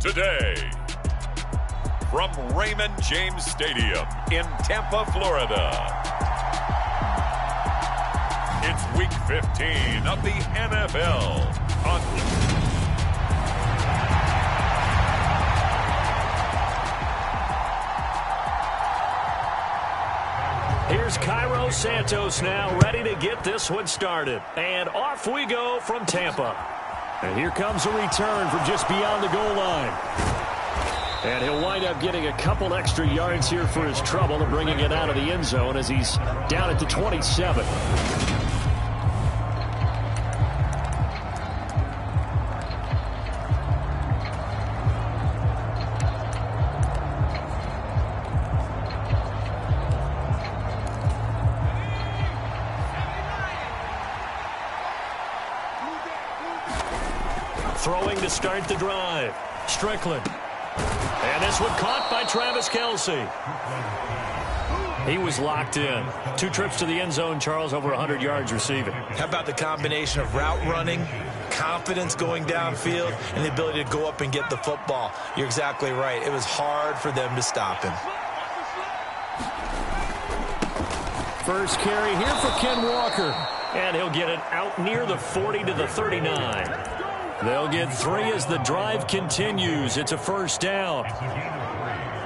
today. From Raymond James Stadium in Tampa, Florida, it's Week 15 of the NFL on Here's Cairo Santos now, ready to get this one started. And off we go from Tampa. And here comes a return from just beyond the goal line. And he'll wind up getting a couple extra yards here for his trouble and bringing it out of the end zone as he's down at the 27. Throwing to start the drive. Strickland. And this one caught by Travis Kelce. He was locked in. 2 trips to the end zone, Charles, over 100 yards receiving. How about the combination of route running, confidence going downfield, and the ability to go up and get the football? You're exactly right. It was hard for them to stop him. First carry here for Ken Walker. And he'll get it out near the 40 to the 39. They'll get 3 as the drive continues. It's a first down.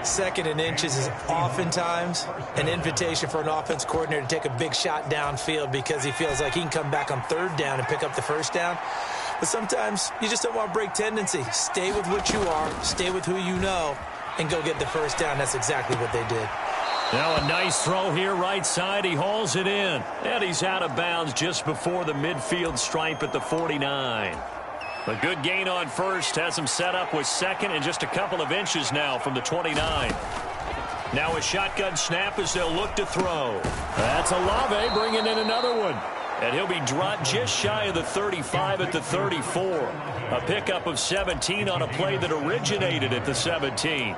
2nd and inches is oftentimes an invitation for an offense coordinator to take a big shot downfield because he feels like he can come back on 3rd down and pick up the first down. But sometimes you just don't want to break tendency. Stay with what you are, stay with who you know, and go get the first down. That's exactly what they did. Now a nice throw here right side. He hauls it in. And he's out of bounds just before the midfield stripe at the 49. A good gain on first has him set up with 2nd and just a couple of inches now from the 29. Now a shotgun snap as they'll look to throw. That's Olave bringing in another one. And he'll be dropped just shy of the 35 at the 34. A pickup of 17 on a play that originated at the 17.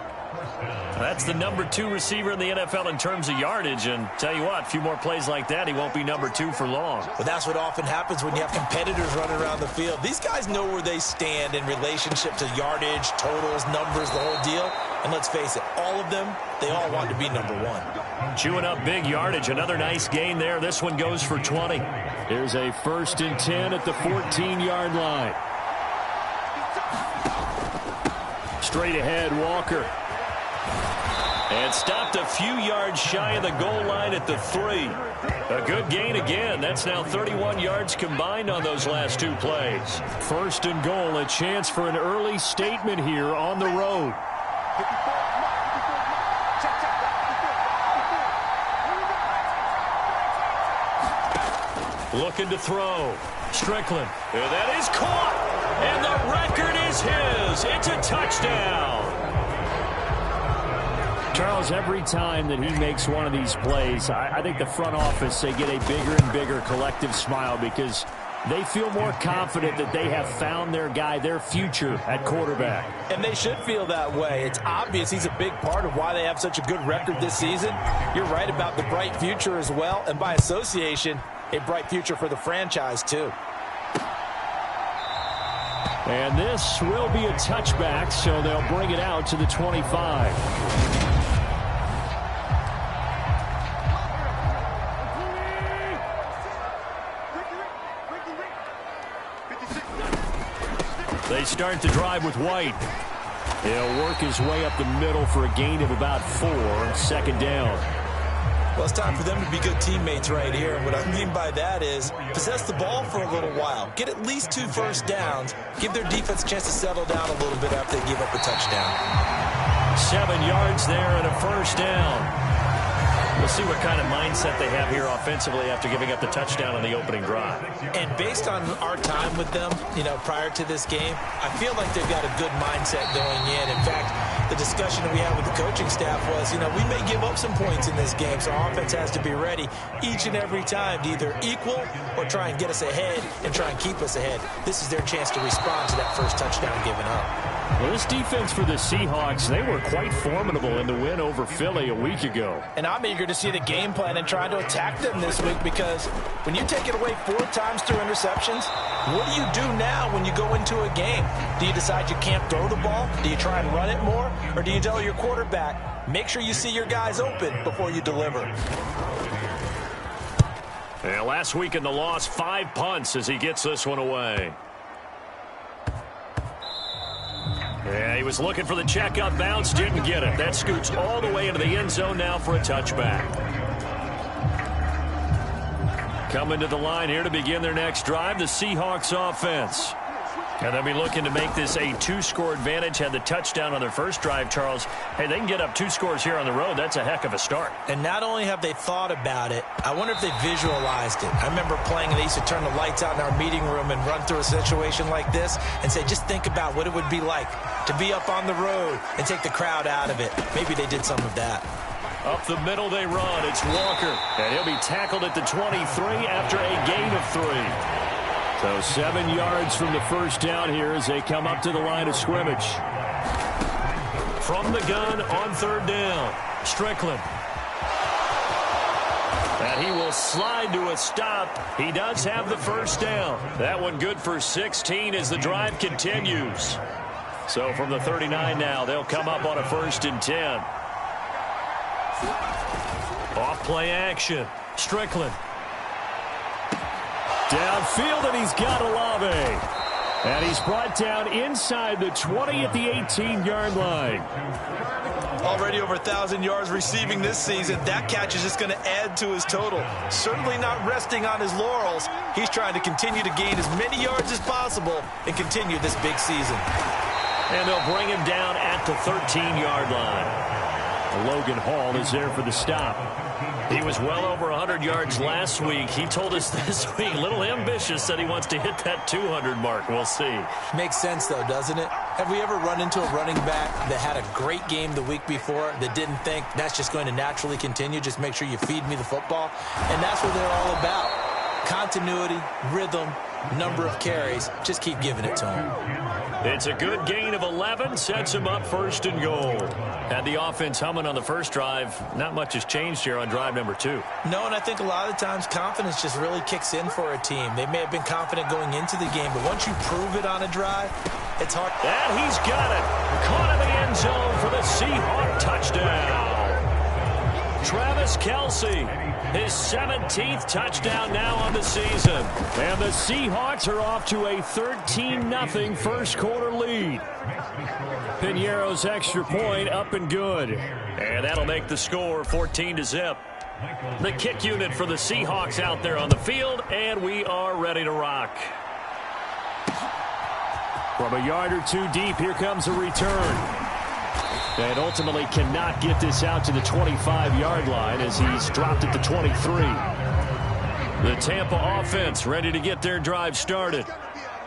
That's the number 2 receiver in the NFL in terms of yardage. And tell you what, a few more plays like that, he won't be number 2 for long. Well, that's what often happens when you have competitors running around the field. These guys know where they stand in relationship to yardage, totals, numbers, the whole deal. And let's face it, all of them, they all want to be number 1. Chewing up big yardage. Another nice gain there. This one goes for 20. Here's a 1st and 10 at the 14-yard line. Straight ahead, Walker. And stopped a few yards shy of the goal line at the 3. A good gain again. That's now 31 yards combined on those last 2 plays. 1st and goal, a chance for an early statement here on the road. Looking to throw. Strickland. That is caught. And the record is his. It's a touchdown. Charles, every time that he makes one of these plays, I think the front office, they get a bigger and bigger collective smile because they feel more confident that they have found their guy, their future at quarterback. And they should feel that way. It's obvious he's a big part of why they have such a good record this season. You're right about the bright future as well, and by association, a bright future for the franchise too. And this will be a touchback, so they'll bring it out to the 25. They start the drive with White. He'll work his way up the middle for a gain of about 4. 2nd down. Well, it's time for them to be good teammates right here. And what I mean by that is possess the ball for a little while. Get at least 2 first downs. Give their defense a chance to settle down a little bit after they give up a touchdown. 7 yards there and a first down. We'll see what kind of mindset they have here offensively after giving up the touchdown on the opening drive. And based on our time with them, prior to this game, I feel like they've got a good mindset going in. In fact, the discussion that we had with the coaching staff was, we may give up some points in this game, so our offense has to be ready each and every time to either equal or try and get us ahead and try and keep us ahead. This is their chance to respond to that first touchdown given up. Well, this defense for the Seahawks, they were quite formidable in the win over Philly a week ago. And I'm eager to see the game plan and try to attack them this week, because when you take it away 4 times through interceptions, what do you do now when you go into a game? Do you decide you can't throw the ball? Do you try and run it more? Or do you tell your quarterback, make sure you see your guys open before you deliver? Yeah, last week in the loss, 5 punts as he gets this one away. Yeah, he was looking for the checkup bounce, didn't get it. That scoots all the way into the end zone now for a touchback. Coming to the line here to begin their next drive, the Seahawks offense. And they'll be looking to make this a 2-score advantage. Had the touchdown on their first drive, Charles. Hey, they can get up 2 scores here on the road. That's a heck of a start. And not only have they thought about it, I wonder if they visualized it. I remember playing, and they used to turn the lights out in our meeting room and run through a situation like this and say, just think about what it would be like to be up on the road and take the crowd out of it. Maybe they did some of that. Up the middle they run. It's Walker. And he'll be tackled at the 23 after a gain of 3. So 7 yards from the first down here as they come up to the line of scrimmage. From the gun on 3rd down, Strickland. And he will slide to a stop. He does have the first down. That one good for 16 as the drive continues. So from the 39 now, they'll come up on a 1st and 10. Off play action. Strickland. Downfield, and he's got Olave. And he's brought down inside the 20 at the 18-yard line. Already over 1,000 yards receiving this season. That catch is just going to add to his total. Certainly not resting on his laurels. He's trying to continue to gain as many yards as possible and continue this big season. And they'll bring him down at the 13-yard line. Logan Hall is there for the stop. He was well over 100 yards last week. He told us this week, a little ambitious, said he wants to hit that 200 mark. We'll see. Makes sense, though, doesn't it? Have we ever run into a running back that had a great game the week before that didn't think that's just going to naturally continue? Just make sure you feed me the football. And that's what they're all about. Continuity, rhythm, number of carries. Just keep giving it to him. It's a good gain of 11. Sets him up 1st and goal. Had the offense humming on the first drive. Not much has changed here on drive number 2. No, and I think a lot of times confidence just really kicks in for a team. They may have been confident going into the game, but once you prove it on a drive, it's hard. And he's got it. Caught in the end zone for the Seahawk touchdown. Travis Kelce, his 17th touchdown now on the season. And the Seahawks are off to a 13-0 first quarter lead. Piñeiro's extra point up and good. And that'll make the score 14-0. The kick unit for the Seahawks out there on the field, and we are ready to rock. From a yard or 2 deep, here comes a return. And ultimately cannot get this out to the 25-yard line as he's dropped at the 23. The Tampa offense ready to get their drive started.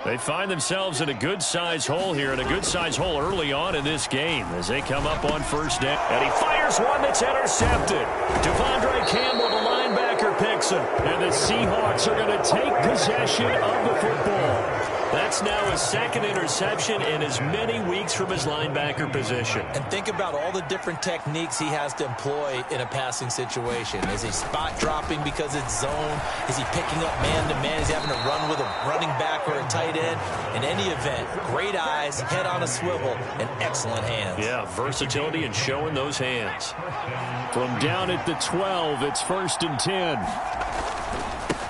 They find themselves in a good-sized hole here, and a good-sized hole early on in this game as they come up on 1st down. And he fires one that's intercepted. Devondre Campbell, the linebacker, picks him. And the Seahawks are going to take possession of the football. That's now his 2nd interception in as many weeks from his linebacker position. And think about all the different techniques he has to employ in a passing situation. Is he spot dropping because it's zone? Is he picking up man-to-man? Is he having to run with a running back or a tight end? In any event, great eyes, head on a swivel, and excellent hands. Yeah, versatility and showing those hands. From down at the 12, it's 1st and 10.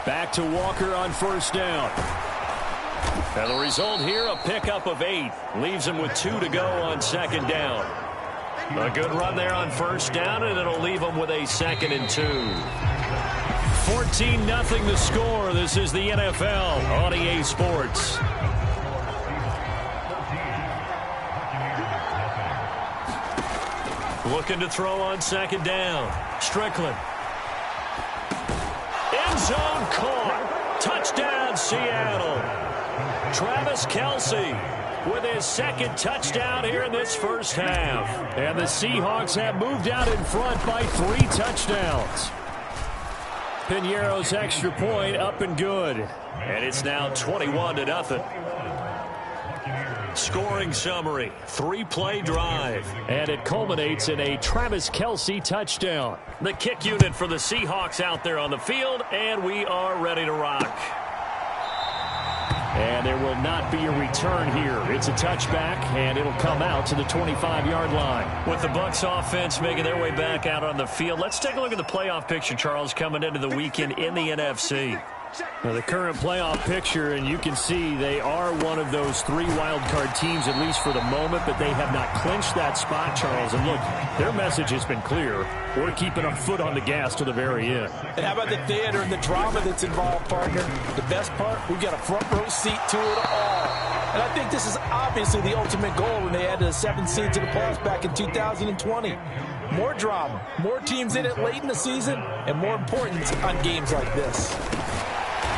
Back to Walker on 1st down. And the result here, a pickup of 8. Leaves him with 2 to go on 2nd down. A good run there on 1st down, and it'll leave him with a 2nd and 2. 14-0 the score. This is the NFL on EA Sports. Looking to throw on 2nd down. Strickland. End zone caught. Touchdown, Seattle. Travis Kelce with his 2nd touchdown here in this first half. And the Seahawks have moved out in front by 3 touchdowns. Piñeiro's extra point up and good. And it's now 21-0. Scoring summary, 3-play drive. And it culminates in a Travis Kelce touchdown. The kick unit for the Seahawks out there on the field, and we are ready to rock. And there will not be a return here. It's a touchback, and it'll come out to the 25-yard line. With the Bucs offense making their way back out on the field, let's take a look at the playoff picture, Charles, coming into the weekend in the NFC. Now, the current playoff picture, and you can see they are one of those 3 wild-card teams, at least for the moment, but they have not clinched that spot, Charles. And look, their message has been clear. We're keeping our foot on the gas to the very end. And how about the theater and the drama that's involved, partner? The best part, we've got a front-row seat to it all. And I think this is obviously the ultimate goal when they added a 7th seed to the playoffs back in 2020. More drama, more teams in it late in the season, and more importance on games like this.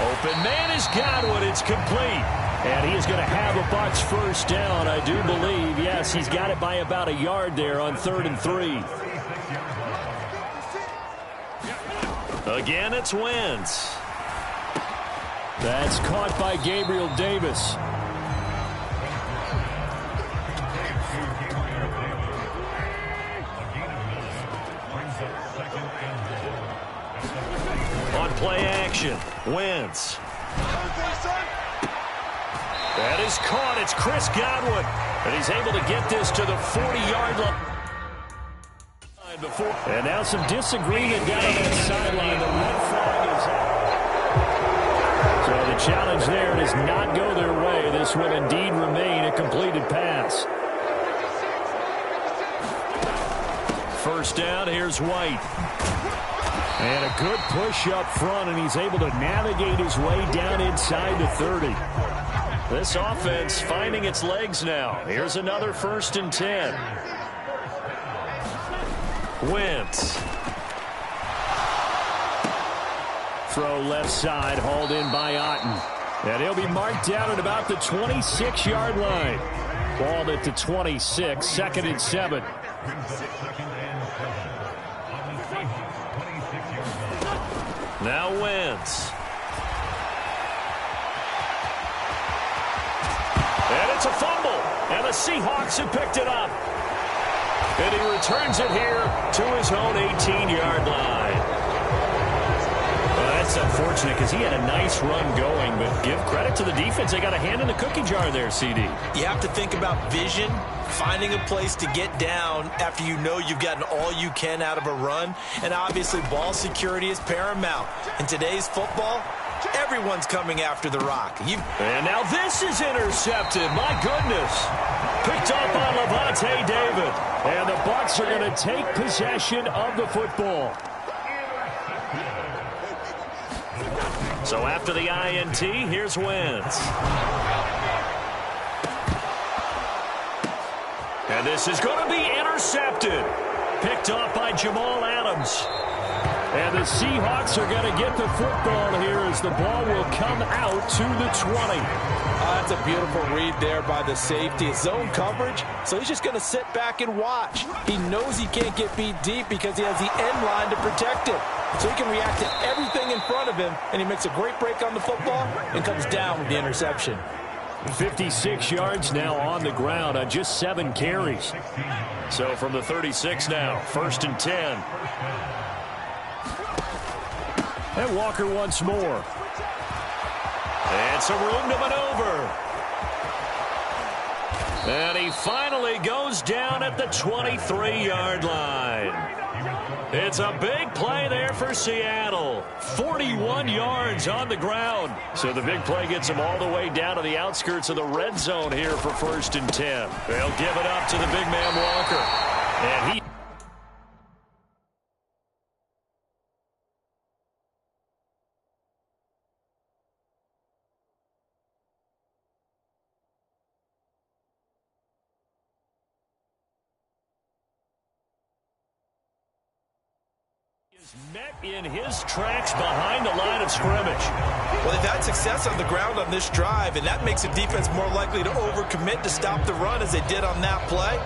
Open man is Godwin. It's complete. And he is going to have a Bucs first down, I do believe. Yes, he's got it by about a yard there on 3rd and 3. Again, it's Wentz. That's caught by Gabriel Davis. On play action, Wentz. That is caught. It's Chris Godwin. And he's able to get this to the 40-yard line. And now some disagreement down on that sideline. The red flag is out. So the challenge there does not go their way. This will indeed remain a completed pass. First down, here's White. And a good push up front, and he's able to navigate his way down inside the 30. This offense finding its legs now. Here's another 1st and 10. Wentz. Throw left side, hauled in by Otten. And he'll be marked down at about the 26-yard line. Ball at the 26, 2nd and 7. Now Wentz. And it's a fumble. And the Seahawks have picked it up. And he returns it here to his own 18-yard line. Well, that's unfortunate because he had a nice run going, but give credit to the defense. They got a hand in the cookie jar there, CD. You have to think about vision, finding a place to get down after you know you've gotten all you can out of a run. And obviously ball security is paramount. In today's football, everyone's coming after the rock. And now this is intercepted. My goodness. Picked up by Levante David. And the Bucs are going to take possession of the football. So after the INT, here's Wentz. And this is going to be intercepted. Picked off by Jamal Adams. And the Seahawks are going to get the football here as the ball will come out to the 20. That's a beautiful read there by the safety. It's zone coverage, so he's just going to sit back and watch. He knows he can't get beat deep because he has the end line to protect it. So he can react to everything in front of him, and he makes a great break on the football and comes down with the interception. 56 yards now on the ground on just 7 carries. So from the 36 now, 1st and 10. And Walker once more. And some room to maneuver. And he finally goes down at the 23-yard line. It's a big play there for Seattle. 41 yards on the ground. So the big play gets him all the way down to the outskirts of the red zone here for 1st and 10. They'll give it up to the big man Walker. And he... met in his tracks behind the line of scrimmage. Well, they've had success on the ground on this drive, and that makes the defense more likely to overcommit to stop the run as they did on that play.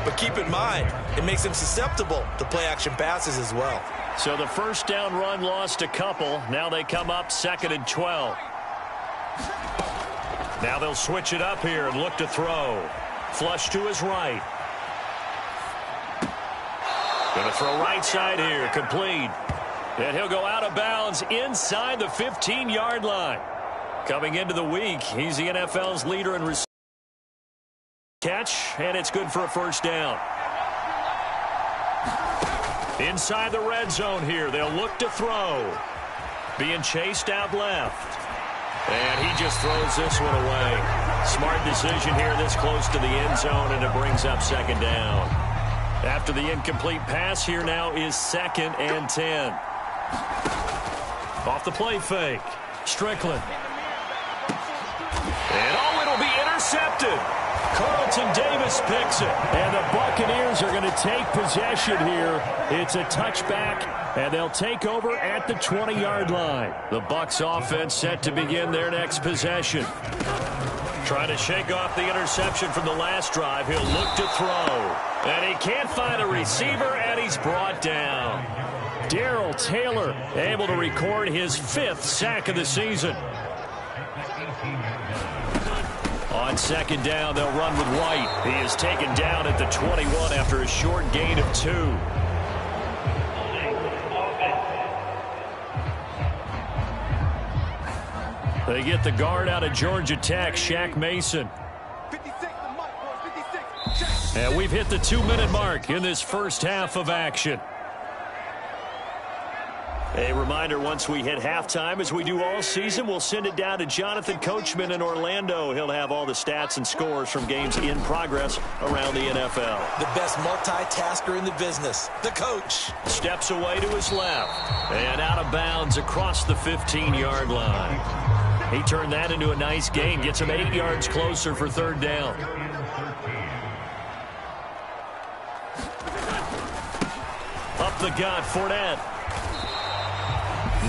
But keep in mind, it makes them susceptible to play-action passes as well. So the first down run lost a couple. Now they come up 2nd and 12. Now they'll switch it up here and look to throw. Flush to his right. Going to throw right side here. Complete. And he'll go out of bounds inside the 15-yard line. Coming into the week, he's the NFL's leader in receiving catch, and it's good for a first down. Inside the red zone here, they'll look to throw. Being chased out left. And he just throws this one away. Smart decision here this close to the end zone, and it brings up second down. After the incomplete pass, here now is 2nd and 10. Off the play fake. Strickland. And it'll be intercepted. Carlton Davis picks it. And the Buccaneers are going to take possession here. It's a touchback, and they'll take over at the 20-yard line. The Bucs offense set to begin their next possession. Trying to shake off the interception from the last drive. He'll look to throw. And he can't find a receiver, and he's brought down. Darrell Taylor able to record his 5th sack of the season. On second down, they'll run with White. He is taken down at the 21 after a short gain of 2. They get the guard out of Georgia Tech, Shaq Mason. And we've hit the 2-minute mark in this first half of action. A reminder, once we hit halftime, as we do all season, we'll send it down to Jonathan Coachman in Orlando. He'll have all the stats and scores from games in progress around the NFL. The best multitasker in the business, the coach. Steps away to his left. And out of bounds across the 15-yard line. He turned that into a nice gain. Gets him 8 yards closer for third down. Up the gut, Fournette.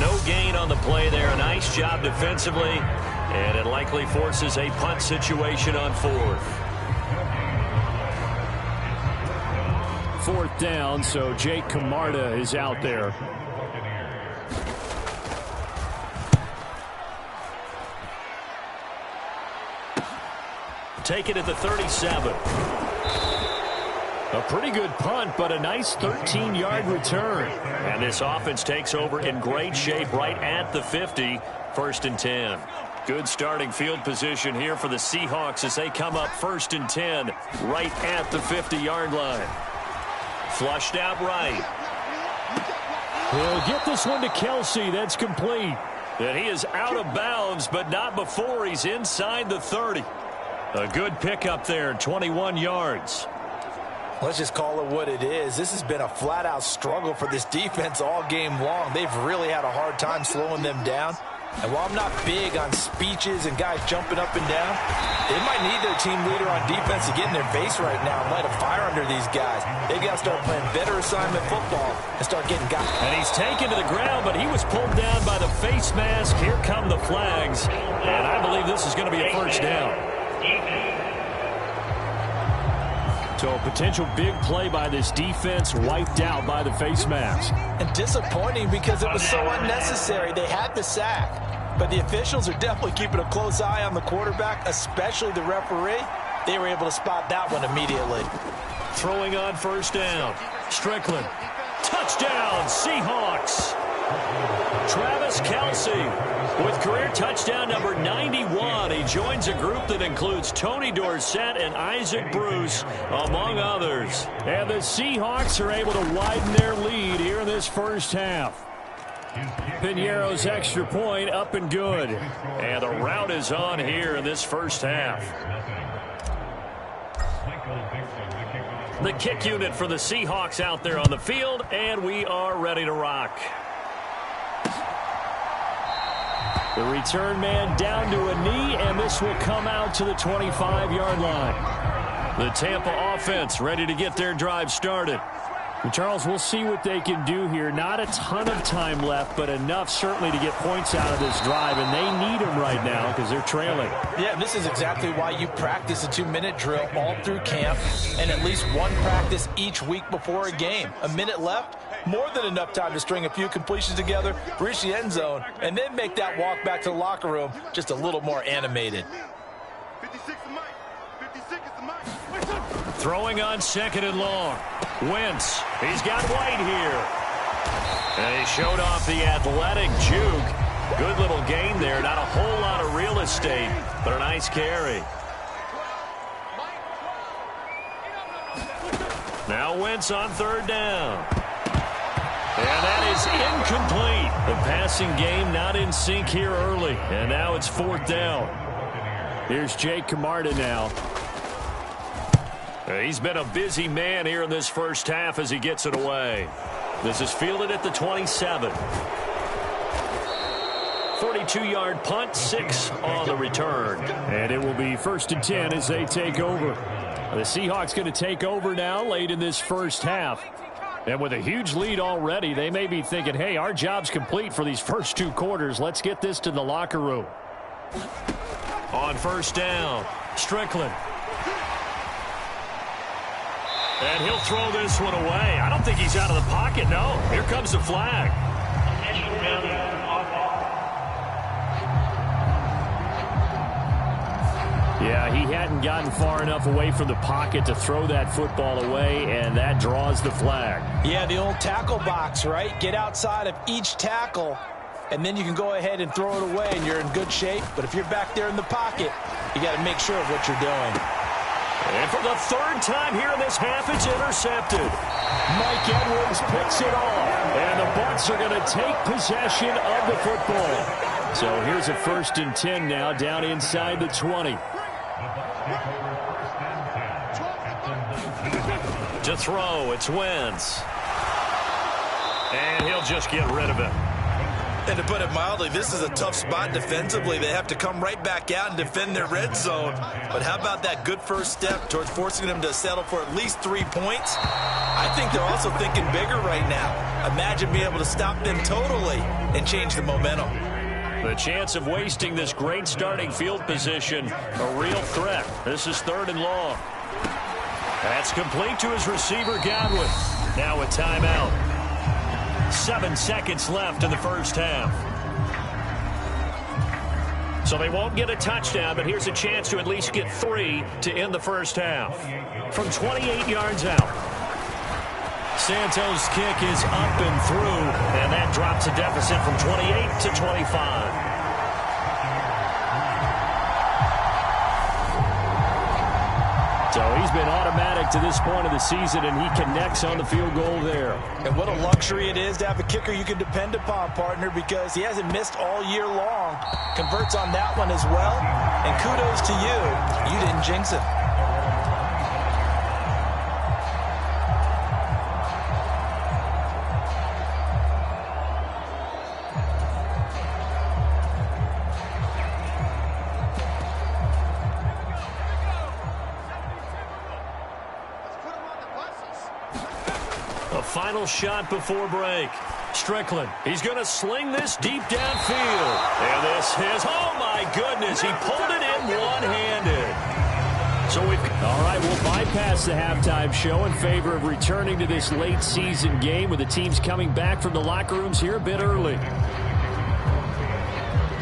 No gain on the play there. A nice job defensively. And it likely forces a punt situation on 4th. 4th down, so Jake Camarda is out there. Take it at the 37. A pretty good punt, but a nice 13-yard return. And this offense takes over in great shape right at the 50. 1st and 10. Good starting field position here for the Seahawks as they come up 1st and 10 right at the 50-yard line. Flushed out right. He'll get this one to Kelsey. That's complete. And he is out of bounds, but not before he's inside the 30. A good pickup there, 21 yards. Let's just call it what it is. This has been a flat-out struggle for this defense all game long. They've really had a hard time slowing them down. And while I'm not big on speeches and guys jumping up and down, they might need their team leader on defense to get in their face right now and light a fire under these guys. They've got to start playing better assignment football and start getting guys. And he's taken to the ground, but he was pulled down by the face mask. Here come the flags. And I believe this is going to be a first down. So a potential big play by this defense wiped out by the face mask. And disappointing because it was so unnecessary. They had the sack. But the officials are definitely keeping a close eye on the quarterback, especially the referee. They were able to spot that one immediately. Throwing on first down. Strickland. Touchdown, Seahawks. Travis Kelce with career touchdown number 91. He joins a group that includes Tony Dorsett and Isaac Bruce, among others. And the Seahawks are able to widen their lead here in this first half. Piñeiro's extra point up and good. And the route is on here in this first half. The kick unit for the Seahawks out there on the field, and we are ready to rock. The return man down to a knee, and this will come out to the 25-yard line. The Tampa offense ready to get their drive started. And Charles, we'll see what they can do here. Not a ton of time left, but enough certainly to get points out of this drive, and they need them right now because they're trailing. Yeah, and this is exactly why you practice a 2-minute drill all through camp and at least one practice each week before a game. A minute left, more than enough time to string a few completions together, reach the end zone, and then make that walk back to the locker room just a little more animated. Throwing on 2nd and long. Wentz. He's got White here. And he showed off the athletic juke. Good little gain there. Not a whole lot of real estate, but a nice carry. Now Wentz on 3rd down. And that is incomplete. The passing game not in sync here early. And now it's 4th down. Here's Jake Camarda now. He's been a busy man here in this first half as he gets it away. This is fielded at the 27. 42-yard punt, 6 on the return. And it will be 1st and 10 as they take over. The Seahawks going to take over now late in this first half. And with a huge lead already, they may be thinking, hey, our job's complete for these first 2 quarters. Let's get this to the locker room. On 1st down, Strickland. And he'll throw this one away. I don't think he's out of the pocket, no. Here comes the flag. Yeah, he hadn't gotten far enough away from the pocket to throw that football away, and that draws the flag. Yeah, the old tackle box, right? Get outside of each tackle, and then you can go ahead and throw it away, and you're in good shape. But if you're back there in the pocket, you got to make sure of what you're doing. And for the 3rd time here in this half, it's intercepted. Mike Edwards picks it off. And the Bucs are going to take possession of the football. So here's a 1st and 10 now down inside the 20. To throw, it's Wentz. And he'll just get rid of it. And to put it mildly, this is a tough spot defensively. They have to come right back out and defend their red zone. But how about that good first step towards forcing them to settle for at least 3 points? I think they're also thinking bigger right now. Imagine being able to stop them totally and change the momentum. The chance of wasting this great starting field position, a real threat. This is 3rd and long. That's complete to his receiver, Godwin. Now a timeout. 7 seconds left in the first half. So they won't get a touchdown, but here's a chance to at least get 3 to end the first half. From 28 yards out. Santos' kick is up and through, and that drops a deficit from 28 to 25. So he's been automatic to this point of the season, and he connects on the field goal there. And what a luxury it is to have a kicker you can depend upon, partner, because he hasn't missed all year long. Converts on that one as well. And kudos to you. You didn't jinx it. Final shot before break. Strickland, he's going to sling this deep downfield. And this is, oh my goodness, he pulled it in one-handed. So all right, we'll bypass the halftime show in favor of returning to this late season game with the teams coming back from the locker rooms here a bit early.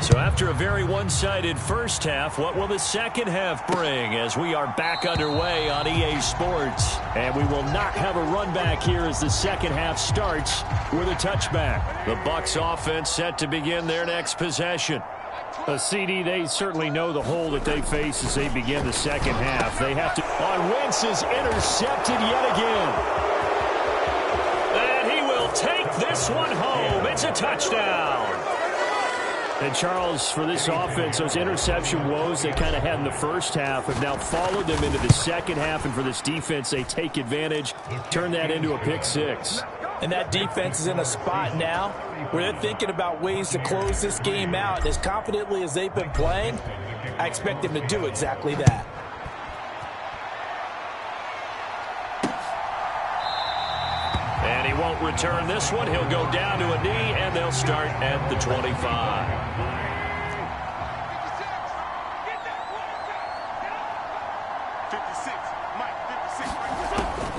So after a very one-sided first half, what will the second half bring as we are back underway on EA Sports? And we will not have a run back here as the second half starts with a touchback. The Bucs offense set to begin their next possession. CD, they certainly know the hole that they face as they begin the second half. They have to. On Wentz is intercepted yet again. And he will take this one home. It's a touchdown. And, Charles, for this offense, those interception woes they kind of had in the first half have now followed them into the second half. And for this defense, they take advantage, turn that into a pick six. And that defense is in a spot now where they're thinking about ways to close this game out. As confidently as they've been playing, I expect them to do exactly that. And he won't return this one. He'll go down to a knee, and they'll start at the 25.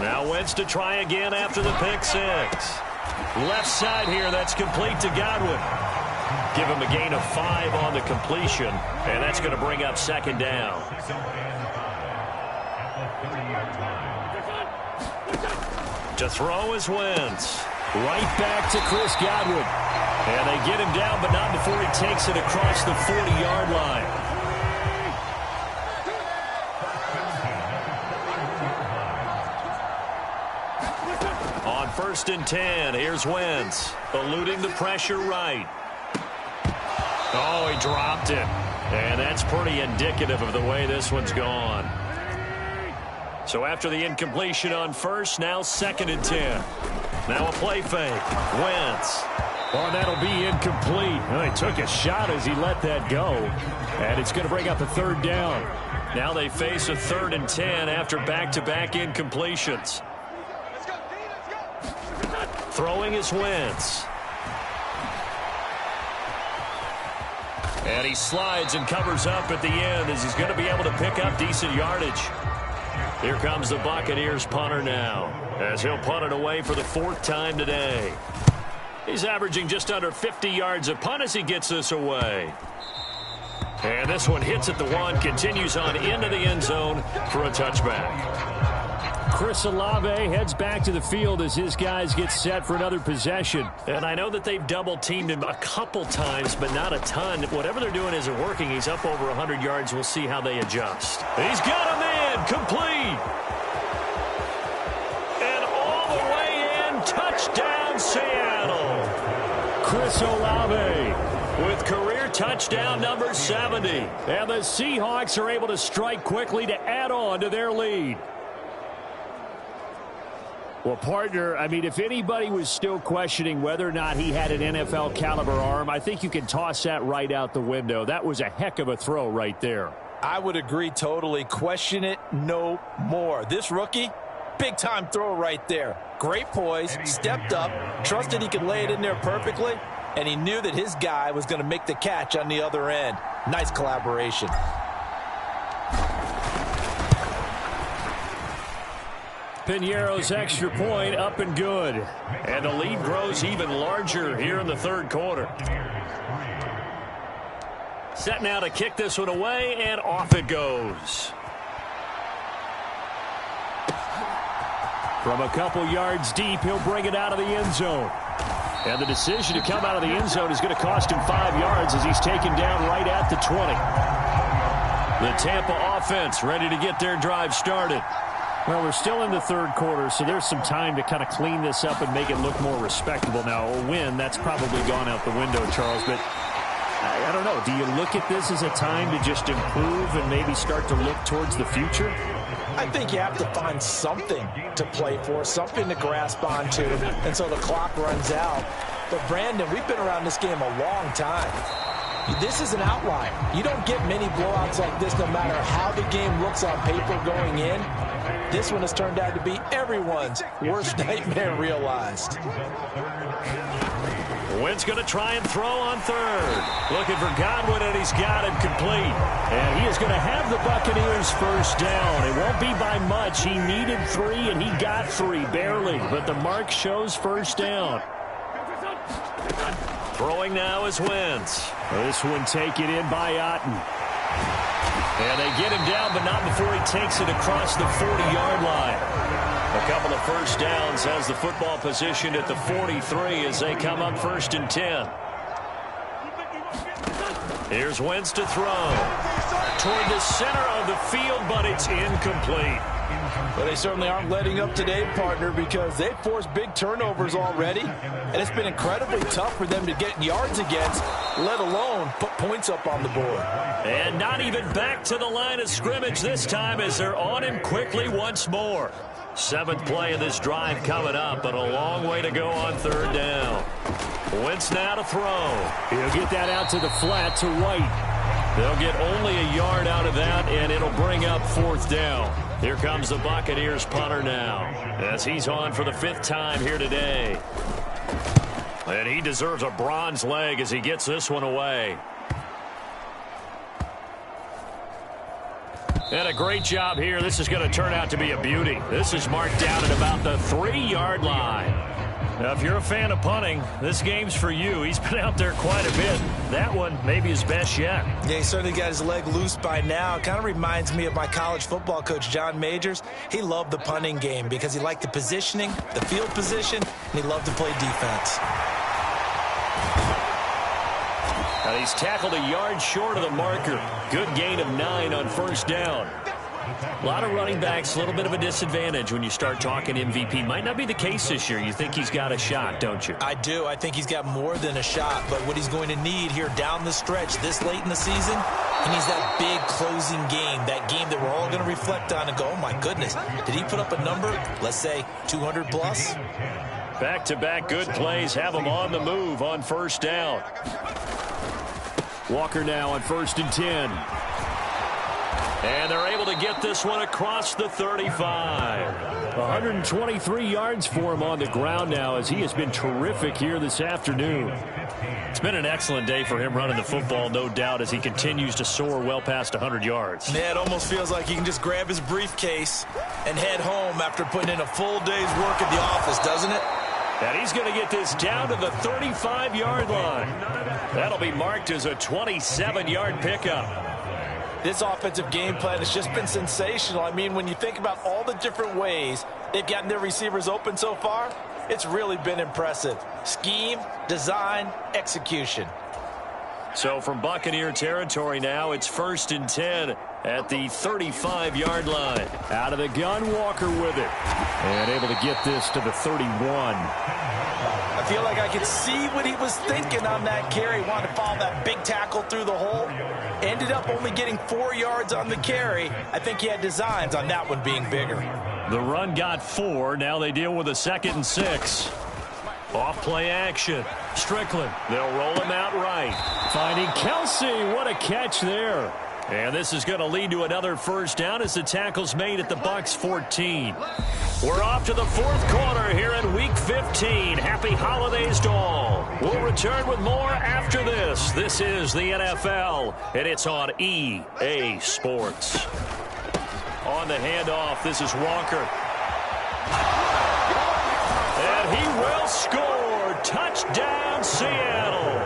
Now Wentz to try again after the pick six. Left side here, that's complete to Godwin. Give him a gain of 5 on the completion, and that's going to bring up second down. To throw is Wentz. Right back to Chris Godwin. And they get him down, but not before he takes it across the 40-yard line. On 1st and 10, here's Wentz, eluding the pressure right. Oh, he dropped it. And that's pretty indicative of the way this one's gone. So after the incompletion on 1st, now 2nd and 10. Now a play fake. Wentz. Oh, that'll be incomplete. Well, he took a shot as he let that go. And it's going to bring up a 3rd down. Now they face a 3rd and 10 after back-to-back incompletions. Throwing is Wentz. And he slides and covers up at the end as he's going to be able to pick up decent yardage. Here comes the Buccaneers punter now, as he'll punt it away for the 4th time today. He's averaging just under 50 yards a punt as he gets this away. And this one hits at the 1, continues on into the end zone for a touchback. Chris Olave heads back to the field as his guys get set for another possession. And I know that they've double-teamed him a couple times, but not a ton. Whatever they're doing isn't working. He's up over 100 yards. We'll see how they adjust. He's got him in. Complete. And all the way in. Touchdown, Seattle. Chris Olave with career touchdown number 70. And the Seahawks are able to strike quickly to add on to their lead. Well, partner, I mean, if anybody was still questioning whether or not he had an NFL caliber arm, I think you can toss that right out the window. That was a heck of a throw right there. I would agree totally. Question it no more. This rookie, big-time throw right there. Great poise, stepped up, trusted he could lay it in there perfectly, and he knew that his guy was going to make the catch on the other end. Nice collaboration. Piñeiro's extra point up and good. And the lead grows even larger here in the 3rd quarter. Set now to kick this one away, and off it goes. From a couple yards deep, he'll bring it out of the end zone. And the decision to come out of the end zone is going to cost him 5 yards as he's taken down right at the 20. The Tampa offense ready to get their drive started. Well, we're still in the 3rd quarter, so there's some time to kind of clean this up and make it look more respectable. Now, a win, that's probably gone out the window, Charles, but I don't know. Do you look at this as a time to just improve and maybe start to look towards the future? I think you have to find something to play for, something to grasp onto, and so the clock runs out. But, Brandon, we've been around this game a long time. This is an outlier. You don't get many blowouts like this no matter how the game looks on paper going in. This one has turned out to be everyone's worst nightmare realized. Wentz going to try and throw on 3rd. Looking for Godwin, and he's got him complete. And he is going to have the Buccaneers 1st down. It won't be by much. He needed 3, and he got 3, barely. But the mark shows 1st down. Throwing now is Wentz. This one taken in by Otten. And they get him down, but not before he takes it across the 40-yard line. A couple of 1st downs has the football position at the 43 as they come up 1st and 10. Here's Wentz to throw. Toward the center of the field, but it's incomplete. Well, they certainly aren't letting up today, partner, because they've forced big turnovers already, and it's been incredibly tough for them to get yards against, let alone put points up on the board. And not even back to the line of scrimmage this time as they're on him quickly once more. 7th play of this drive coming up, but a long way to go on 3rd down. Wentz now to throw. He'll get that out to the flat to White. They'll get only a yard out of that, and it'll bring up 4th down. Here comes the Buccaneers punter now, as he's on for the 5th time here today. And he deserves a bronze leg as he gets this one away. And a great job here. This is going to turn out to be a beauty. This is marked down at about the 3-yard line. Now, if you're a fan of punting, this game's for you. He's been out there quite a bit. That one, maybe his best yet. Yeah, he certainly got his leg loose by now. It kind of reminds me of my college football coach, John Majors. He loved the punting game because he liked the positioning, the field position, and he loved to play defense. Now he's tackled a yard short of the marker. Good gain of 9 on first down. A lot of running backs, a little bit of a disadvantage when you start talking MVP. Might not be the case this year. You think he's got a shot, don't you? I do. I think he's got more than a shot. But what he's going to need here down the stretch this late in the season, he needs that big closing game, that game that we're all going to reflect on and go, oh, my goodness, did he put up a number, let's say, 200 plus? Back-to-back good plays have him on the move on first down. Walker now on 1st and 10. And they're able to get this one across the 35. 123 yards for him on the ground now as he has been terrific here this afternoon. It's been an excellent day for him running the football, no doubt, as he continues to soar well past 100 yards. Yeah, it almost feels like he can just grab his briefcase and head home after putting in a full day's work at the office, doesn't it? And he's going to get this down to the 35-yard line. That'll be marked as a 27-yard pickup. This offensive game plan has just been sensational. I mean, when you think about all the different ways they've gotten their receivers open so far, it's really been impressive. Scheme, design, execution. So from Buccaneer territory now, it's 1st and 10 at the 35-yard line. Out of the gun, Walker with it. And able to get this to the 31. I feel like I could see what he was thinking on that carry. Wanted to follow that big tackle through the hole. Ended up only getting 4 yards on the carry. I think he had designs on that one being bigger. The run got 4. Now they deal with a 2nd and 6. Off play action. Strickland. They'll roll him out right. Finding Kelsey. What a catch there. And this is going to lead to another first down as the tackle's made at the Bucs 14. We're off to the 4th quarter here in Week 15. Happy holidays to all. We'll return with more after this. This is the NFL, and it's on EA Sports. On the handoff, this is Walker. And he will score. Touchdown, Seattle.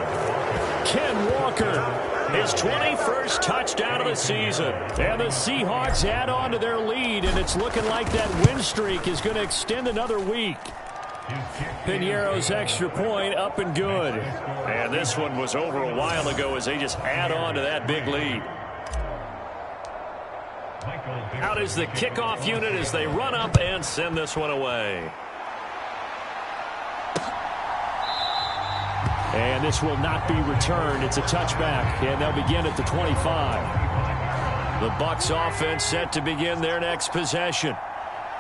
Ken Walker. His 21st touchdown of the season. And the Seahawks add on to their lead, and it's looking like that win streak is going to extend another week. Piñeiro's extra point up and good. And this one was over a while ago as they just add on to that big lead. Out is the kickoff unit as they run up and send this one away. And this will not be returned. It's a touchback, and they'll begin at the 25. The Bucs offense set to begin their next possession.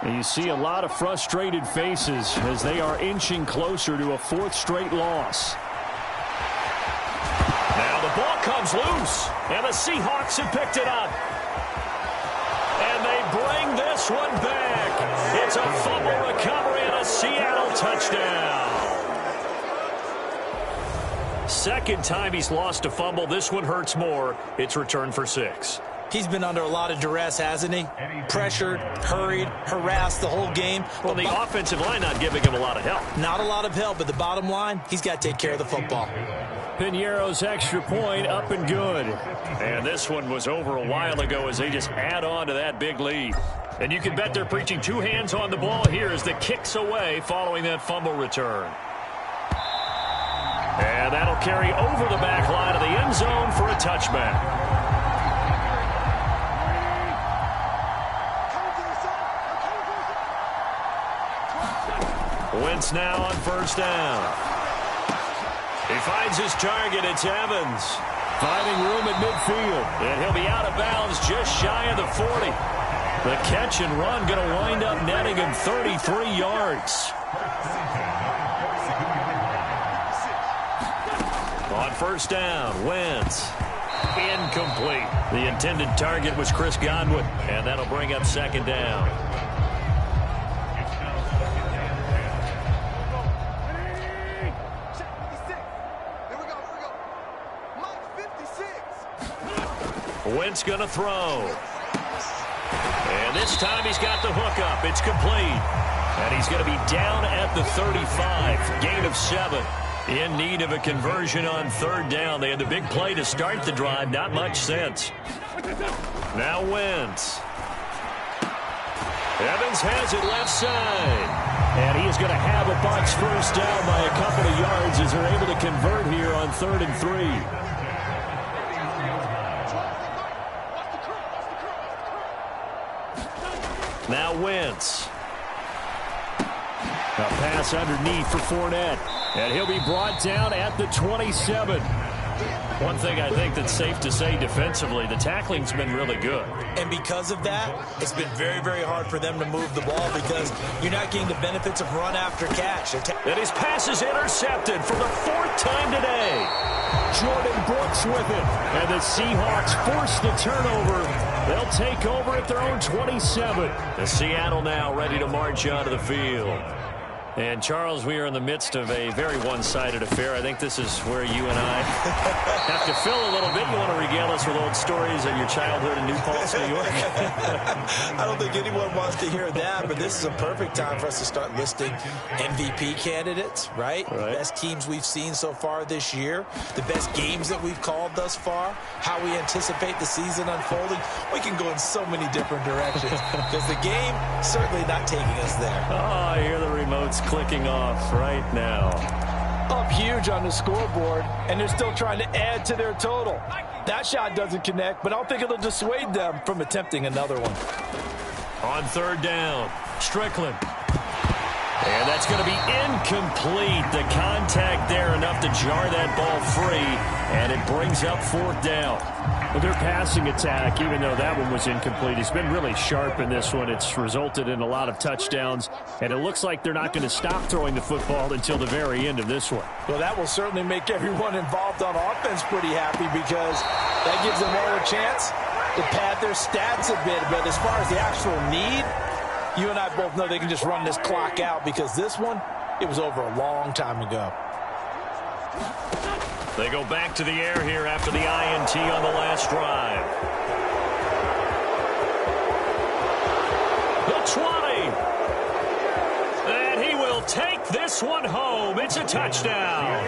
And you see a lot of frustrated faces as they are inching closer to a 4th straight loss. Now the ball comes loose, and the Seahawks have picked it up. And they bring this one back. It's a fumble recovery and a Seattle touchdown. 2nd time he's lost a fumble. This one hurts more. It's returned for 6. He's been under a lot of duress, hasn't he? Pressured, hurried, harassed the whole game. Well, the offensive line not giving him a lot of help. Not a lot of help, but the bottom line, he's got to take care of the football. Piñeiro's extra point up and good. And this one was over a while ago as they just add on to that big lead. And you can bet they're preaching 2 hands on the ball here as the kick's away following that fumble return. And that'll carry over the back line of the end zone for a touchback. Wentz now on first down. He finds his target. It's Evans. Finding room at midfield. And he'll be out of bounds just shy of the 40. The catch and run going to wind up netting him 33 yards. On first down, Wentz. Incomplete. The intended target was Chris Godwin, and that'll bring up 2nd down. Wentz going to throw. And this time he's got the hook up. It's complete. And he's going to be down at the 35. Gain of 7. In need of a conversion on third down. They had the big play to start the drive. Not much sense. Now Wentz. Evans has it left side. And he is going to have a Bucs first down by a couple of yards as they're able to convert here on 3rd and 3. Now Wentz. A pass underneath for Fournette. And he'll be brought down at the 27. One thing I think that's safe to say defensively, the tackling's been really good. And because of that, it's been very, very hard for them to move the ball because you're not getting the benefits of run after catch. And his pass is intercepted for the 4th time today. Jordan Brooks with it. And the Seahawks force the turnover. They'll take over at their own 27. The Seattle now ready to march onto the field. And, Charles, we are in the midst of a very one-sided affair. I think this is where you and I have to fill a little bit. You want to regale us with old stories of your childhood in New Paltz, New York? I don't think anyone wants to hear that, but this is a perfect time for us to start listing MVP candidates, right? The best teams we've seen so far this year, the best games that we've called thus far, how we anticipate the season unfolding. We can go in so many different directions because the game certainly not taking us there. Oh, I hear the remotes clicking off right now. Up huge on the scoreboard, and they're still trying to add to their total. That shot doesn't connect, but I don't think it'll dissuade them from attempting another one. On 3rd down, Strickland. And that's going to be incomplete. The contact there enough to jar that ball free, and it brings up 4th down. Well, their passing attack, even though that one was incomplete, has been really sharp in this one. It's resulted in a lot of touchdowns, and it looks like they're not going to stop throwing the football until the very end of this one. Well, that will certainly make everyone involved on offense pretty happy because that gives them all a chance to pad their stats a bit. But as far as the actual need, you and I both know they can just run this clock out because this one, it was over a long time ago. They go back to the air here after the INT on the last drive. The 20. And he will take this one home. It's a touchdown.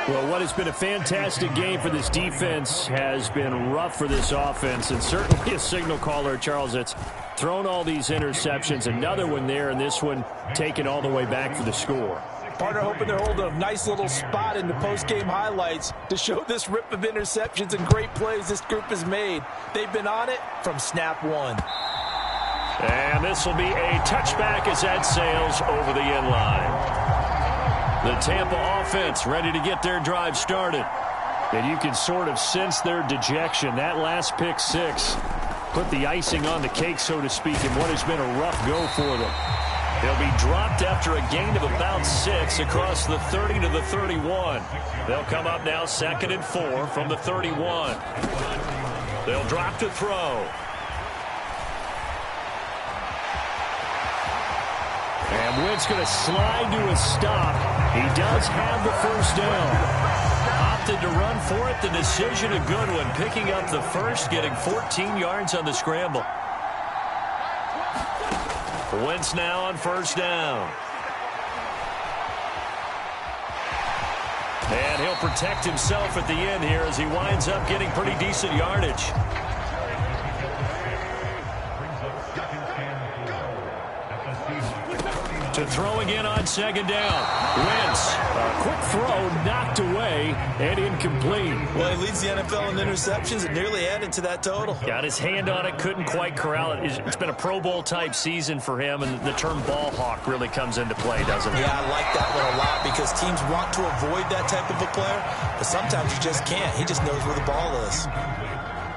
Well, what has been a fantastic game for this defense has been rough for this offense, and certainly a signal caller, Charles, that's thrown all these interceptions. Another one there, and this one taken all the way back for the score. Partner hoping they're holding a nice little spot in the post-game highlights to show this rip of interceptions and great plays this group has made. They've been on it from snap one. And this will be a touchback as that sails over the end line. The Tampa offense ready to get their drive started. And you can sort of sense their dejection. That last pick six put the icing on the cake, so to speak, in what has been a rough go for them. He'll be dropped after a gain of about 6 across the 30 to the 31. They'll come up now 2nd and 4 from the 31. They'll drop to throw. And Wentz going to slide to a stop. He does have the first down. Opted to run for it. The decision a good one. Picking up the first, getting 14 yards on the scramble. Wentz now on 1st down. And he'll protect himself at the end here as he winds up getting pretty decent yardage. To throw again on 2nd down. Wentz, a quick throw knocked away and incomplete. Well, he leads the NFL in interceptions and nearly added to that total. Got his hand on it, couldn't quite corral it. It's been a Pro Bowl type season for him, and the term ball hawk really comes into play, doesn't it? Yeah, I like that one a lot because teams want to avoid that type of a player, but sometimes you just can't. He just knows where the ball is.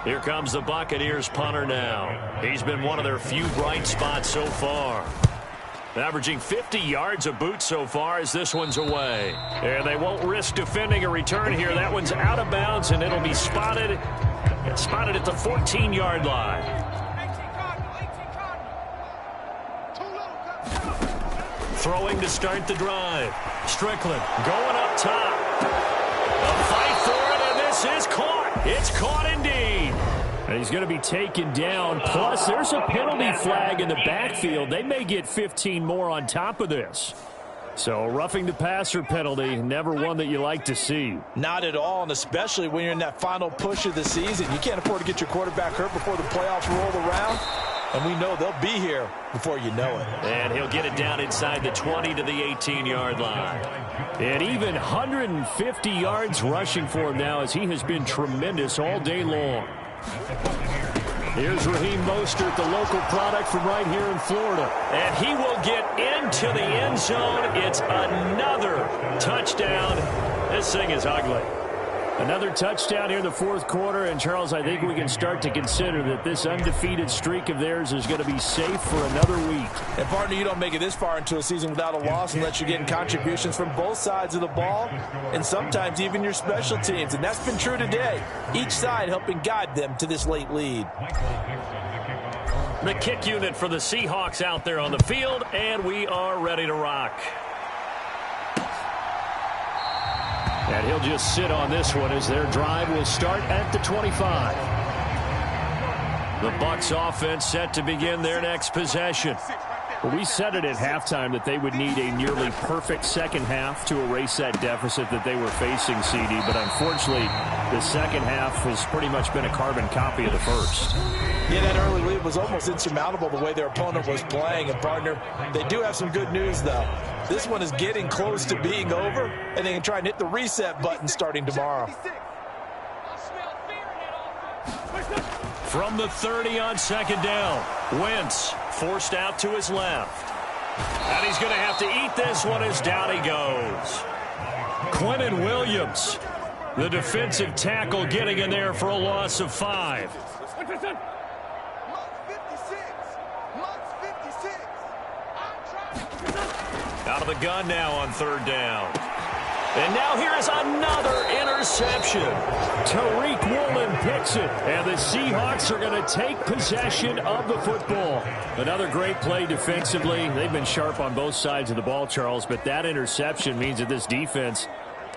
Here comes the Buccaneers punter now. He's been one of their few bright spots so far. Averaging 50 yards a boot so far as this one's away. And they won't risk defending a return here. That one's out of bounds, and it'll be spotted at the 14-yard line. Throwing to start the drive. Strickland going up top. A fight for it, and this is caught. It's caught indeed. And he's going to be taken down. Plus, there's a penalty flag in the backfield. They may get 15 more on top of this. So, roughing the passer penalty, never one that you like to see. Not at all, and especially when you're in that final push of the season. You can't afford to get your quarterback hurt before the playoffs roll around. And we know they'll be here before you know it. And he'll get it down inside the 20 to the 18-yard line. And even 150 yards rushing for him now, as he has been tremendous all day long. Here's Raheem Mostert, the local product from right here in Florida. And he will get into the end zone. It's another touchdown. This thing is ugly. Another touchdown here in the fourth quarter. And, Charles, I think we can start to consider that this undefeated streak of theirs is going to be safe for another week. And, partner, you don't make it this far into a season without a loss unless you're getting contributions from both sides of the ball and sometimes even your special teams. And that's been true today. Each side helping guide them to this late lead. The kick unit for the Seahawks out there on the field, and we are ready to rock. And he'll just sit on this one as their drive will start at the 25. The Bucs offense set to begin their next possession. Well, we said it at halftime that they would need a nearly perfect second half to erase that deficit that they were facing, CD. But unfortunately, the second half has pretty much been a carbon copy of the first. Yeah, that early lead was almost insurmountable the way their opponent was playing. And, partner, they do have some good news, though. This one is getting close to being over, and they can try and hit the reset button starting tomorrow. From the 30 on second down, Wentz forced out to his left. And he's going to have to eat this one as down he goes. Quinnen Williams, the defensive tackle, getting in there for a loss of 5. Out of the gun now on third down. And now here is another interception. Tariq Woolen picks it, and the Seahawks are going to take possession of the football. Another great play defensively. They've been sharp on both sides of the ball, Charles, but that interception means that this defense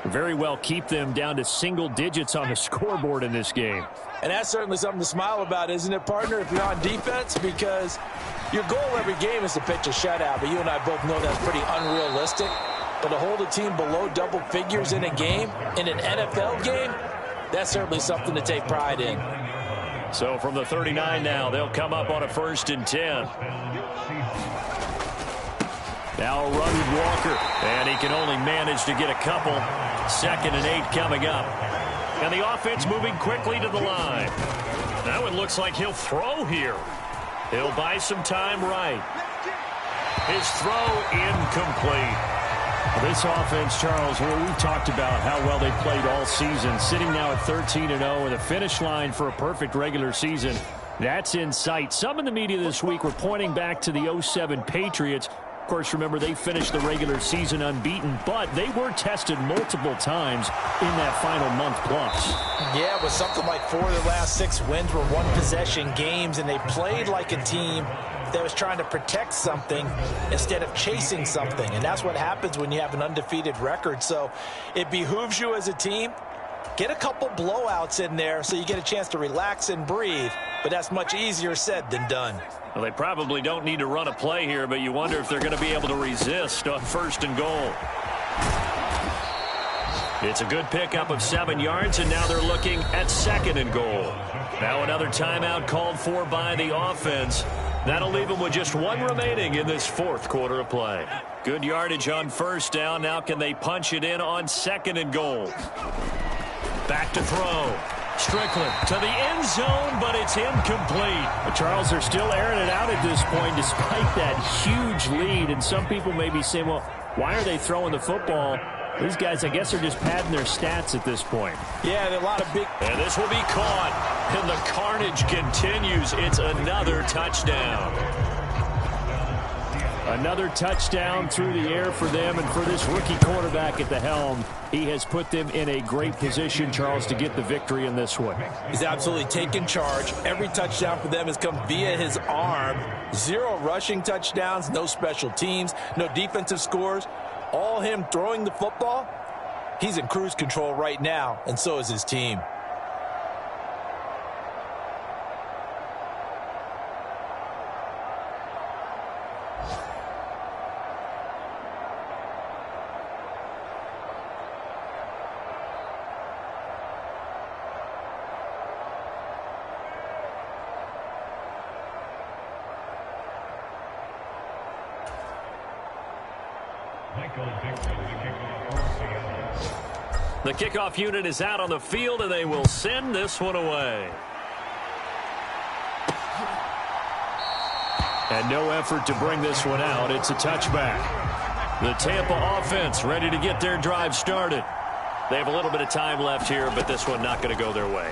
very well keep them down to single digits on the scoreboard in this game. And that's certainly something to smile about, isn't it, partner, if you're on defense? Because your goal every game is to pitch a shutout, but you and I both know that's pretty unrealistic. But to hold a team below double figures in a game, in an NFL game, that's certainly something to take pride in. So from the 39 now, they'll come up on a 1st and 10. Now a run with Walker, and he can only manage to get a couple. 2nd and 8 coming up. And the offense moving quickly to the line. Now it looks like he'll throw here. He'll buy some time right. His throw incomplete. This offense, Charles, well, we've talked about how well they played all season, sitting now at 13-0 with a finish line for a perfect regular season. That's in sight. Some in the media this week were pointing back to the 07 Patriots. Of course, remember, they finished the regular season unbeaten, but they were tested multiple times in that final month plus. Yeah, with something like 4 of their last 6 wins were one-possession games, and they played like a team that was trying to protect something instead of chasing something. And that's what happens when you have an undefeated record. So it behooves you as a team, get a couple blowouts in there so you get a chance to relax and breathe. But that's much easier said than done. Well, they probably don't need to run a play here, but you wonder if they're going to be able to resist on 1st and goal. It's a good pickup of 7 yards, and now they're looking at 2nd and goal. Now another timeout called for by the offense. That'll leave them with just 1 remaining in this 4th quarter of play. Good yardage on 1st down. Now can they punch it in on 2nd and goal? Back to throw. Strickland to the end zone, but it's incomplete. Charles, they're still airing it out at this point despite that huge lead. And some people may be saying, well, why are they throwing the football? These guys, I guess, are just padding their stats at this point. Yeah, there are a lot of big... And this will be caught. And the carnage continues. It's another touchdown. Another touchdown through the air for them, and for this rookie quarterback at the helm, he has put them in a great position, Charles, to get the victory in this one. He's absolutely taken charge. Every touchdown for them has come via his arm. 0 rushing touchdowns, no special teams, no defensive scores. All him throwing the football. He's in cruise control right now, and so is his team. The kickoff unit is out on the field, and they will send this one away. And no effort to bring this one out. It's a touchback. The Tampa offense ready to get their drive started. They have a little bit of time left here, but this one not going to go their way.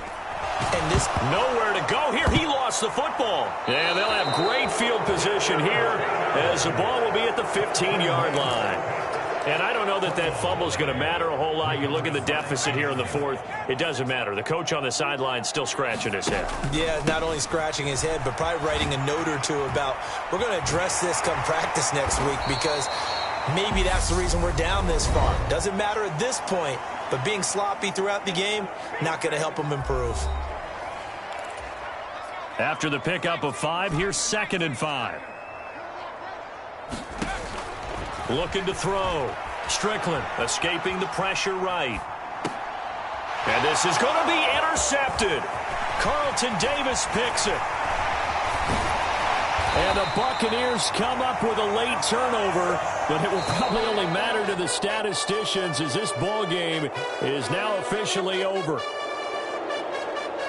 And this nowhere to go here. He lost the football. And they'll have great field position here as the ball will be at the 15-yard line. And I don't know that that fumble is going to matter a whole lot. You look at the deficit here in the fourth. It doesn't matter. The coach on the sideline still scratching his head. Yeah, not only scratching his head, but probably writing a note or two about we're going to address this come practice next week because maybe that's the reason we're down this far. Doesn't matter at this point, but being sloppy throughout the game, not going to help him improve. After the pickup of 5, here's 2nd and 5. Looking to throw. Strickland escaping the pressure right. And this is going to be intercepted. Carlton Davis picks it. And the Buccaneers come up with a late turnover, but it will probably only matter to the statisticians as this ball game is now officially over.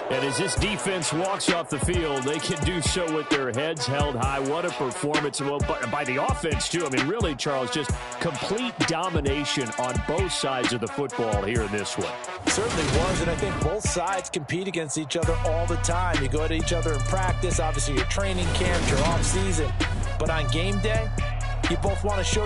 And as this defense walks off the field, they can do so with their heads held high. What a performance. Well, by the offense, too. I mean, really, Charles, just complete domination on both sides of the football here in this one. Certainly was, and I think both sides compete against each other all the time. You go at each other in practice, obviously your training camp, your off season. But on game day, you both want to show